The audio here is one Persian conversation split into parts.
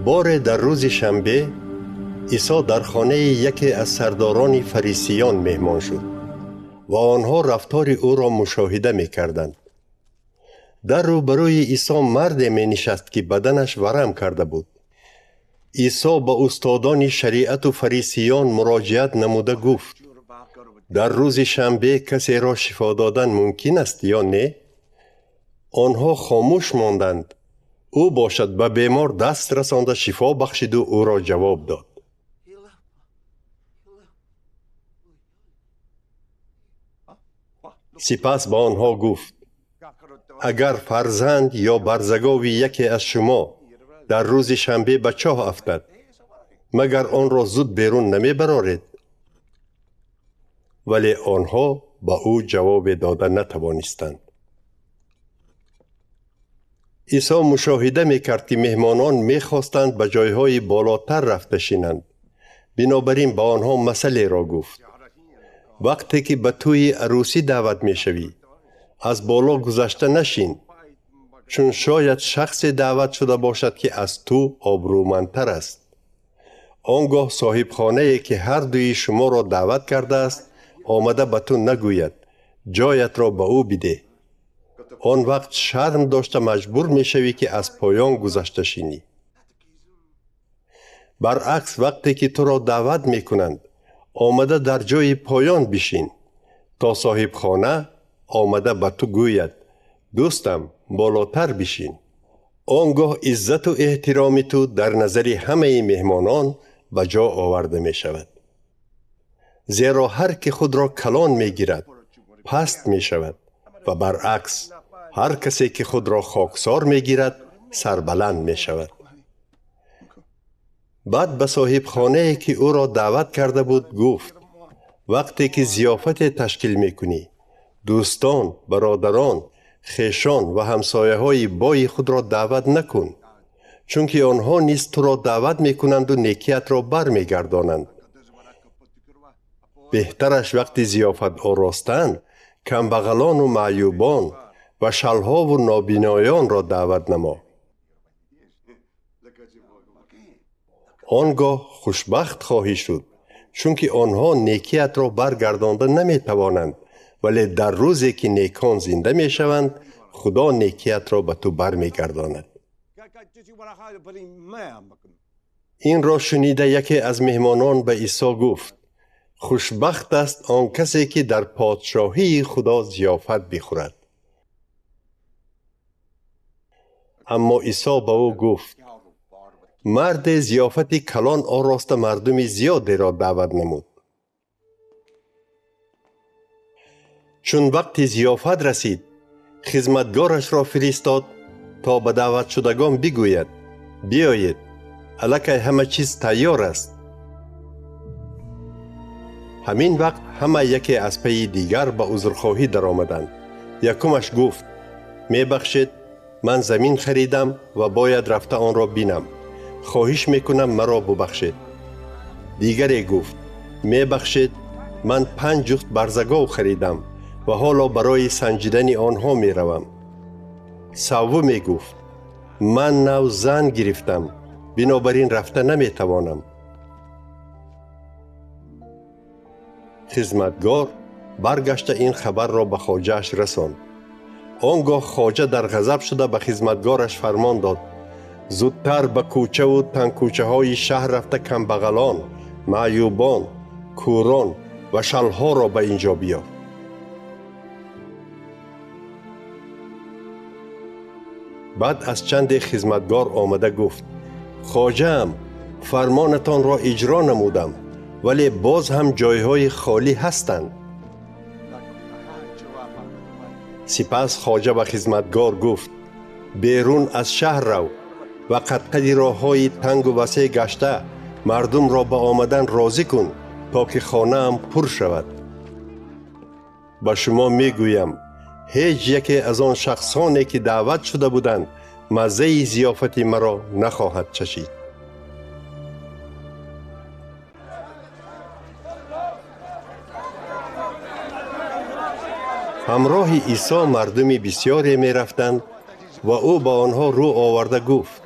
بار در روز شنبه عیسی در خانه یکی از سرداران فریسیان مهمان شد و آنها رفتار او را مشاهده می کردند. در روبروی عیسی مرد می نشست که بدنش ورم کرده بود. عیسی با استادان شریعت و فریسیان مراجعت نموده گفت: در روز شنبه کسی را شفا دادن ممکن است یا نه؟ آنها خاموش ماندند. او باشد به بیمار دست رسانده شفا بخشید و او را جواب داد. سپس با آنها گفت: اگر فرزند یا برزگاوی یکی از شما در روز شنبه به چاه افتد، مگر آن را زود بیرون نمی برارید؟ ولی آنها با او جواب داده نتوانستند. عیسی مشاهده می کرد که مهمانان می خواستند به جایهای بالاتر رفته شینند. بنابراین با آنها مسئله را گفت: وقتی که به توی عروسی دعوت می شوی، از بالا گذشته نشین، چون شاید شخص دعوت شده باشد که از تو آبرومندتر است. آنگاه صاحب خانه‌ای که هر دوی شما را دعوت کرده است آمده به تو نگوید جایت را به او بده. آن وقت شرم داشته مجبور می شوی که از پایان گذشته شینی. برعکس وقتی که تو را دعوت می کنند آمده در جای پایان بشین تا صاحب خانه آمده به تو گوید دوستم بالاتر بشین. آنگاه عزت و احترام تو در نظر همه مهمانان به جا آورده می شود. زیرا هر که خود را کلان می گیرد پست می شود و برعکس هر کسی که خود را خاکسار می گیرد سربلند می شود. بعد به صاحب خانه که او را دعوت کرده بود گفت: وقتی که ضیافت تشکیل می کنی دوستان، برادران، خویشان و همسایه های بای خود را دعوت نکن، چون که آنها نیز تو را دعوت می کنند و نیکیت را بر می گردانند. بهترش وقتی ضیافت آراستند کمبغلان و معیوبان و شلها و نابینایان را دعوت نما. آنگاه خوشبخت خواهی شد، چون که آنها نیکیت را برگردانده نمی توانند، ولی در روزی که نیکان زنده می شوند خدا نیکیت را به تو بر می گرداند. این را شنیده یکی از مهمانان به عیسی گفت: خوشبخت است آن کسی که در پادشاهی خدا ضیافت بخورد. اما عیسی به او گفت: مرد ضیافت کلان آراسته مردم زیادی را دعوت نمود. چون وقت ضیافت رسید خدمتگارش را فرستاد تا به دعوت شدگان بگوید: بیایید، الکی همه چیز تیار است. همین وقت همه یکی از پی دیگر به عذرخواهی در آمدند. یکمش گفت: می بخشید، من زمین خریدم و باید رفته آن را بینم. خواهش میکنم مرا ببخشید. دیگری گفت: می بخشید، من 5 جفت برزگاو خریدم و حالا برای سنجیدن آنها می روم. سومی گفت: من نو زن گرفتم، بنابراین رفته نمی توانم. خدمتگار برگشته این خبر را به خواجه‌اش رساند. آنگاه خواجه در غضب شده به خدمتگارش فرمان داد: زودتر به کوچه و تنگ کوچه های شهر رفته کمبغلان، معیوبان، کوران و شلها را به اینجا بیار. بعد از چند خدمتگار آمده گفت: خواجه‌ام، فرمانتان را اجرا نمودم، ولی باز هم جایهای خالی هستند. سپس خواجه به خدمتگار گفت: بیرون از شهر رو و قدقد راه‌های تنگ و وسیع گشته مردم را به آمدن راضی کن تا که خانه هم پر شود. با شما میگویم هیچ یکی از آن شخصانی که دعوت شده بودند مزه ضیافت مرا نخواهد چشید. همراه عیسی مردم بسیاری می رفتند و او با آنها رو آورده گفت: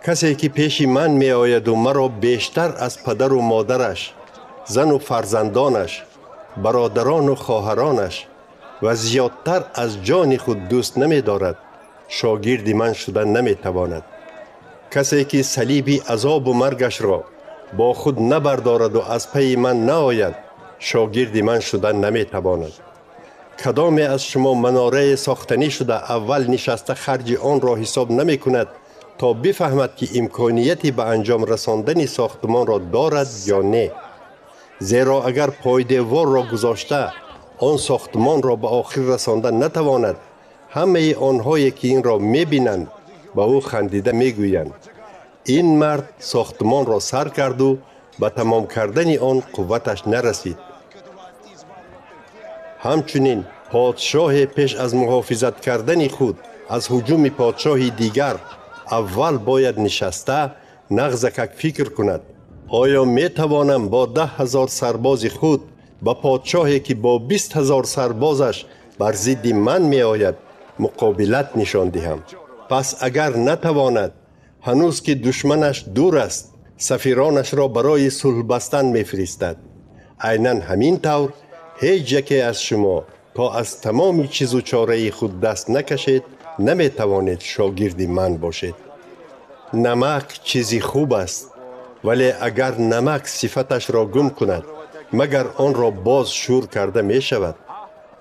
کسی که پیش من می آید و مرا بیشتر از پدر و مادرش، زن و فرزندانش، برادران و خواهرانش و زیادتر از جان خود دوست نمی دارد، شاگرد من شدن نمی تواند. کسی که صلیب عذاب و مرگش را با خود نبردارد و از پی من نآید، شاگرد من شدن نمی تواند. کدام از شما مناره ساختنی شده اول نشسته خرج آن را حساب نمی کند تا بفهمد که امکانیتی به انجام رساندن ساختمان را دارد یا نه؟ زیرا اگر پای دیوار را گذاشته آن ساختمان را به آخر رساندن نتواند، همه آنهایی که این را می بینند به او خندیده می گویند این مرد ساختمان را سر کرد و به تمام کردن آن قوتش نرسید. همچنین پادشاه پیش از محافظت کردن خود از هجوم پادشاه دیگر اول باید نشسته نغزکک فکر کند آیا می توانم با 10,000 سرباز خود با پادشاهی که با 20,000 سربازش بر ضد من می آید مقابلت نشان دهم؟ پس اگر نتواند، هنوز که دشمنش دور است سفیرانش را برای صلح بستن می فرستد. عیناً همین طور هیچ یکی از شما تا از تمام چیز و چاره خود دست نکشید نمی توانید شاگرد من باشید. نمک چیزی خوب است، ولی اگر نمک صفتش را گم کند مگر آن را باز شور کرده می شود.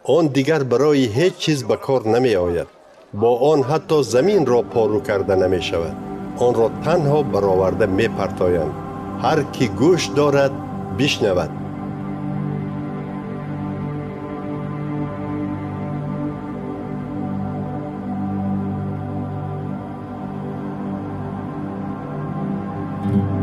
آن دیگر برای هیچ چیز به کار نمی آید. با آن حتی زمین را پارو کرده نمی شود. آن را تنها برآورده می پرتایند. هر کی گوش دارد بشنود. thank you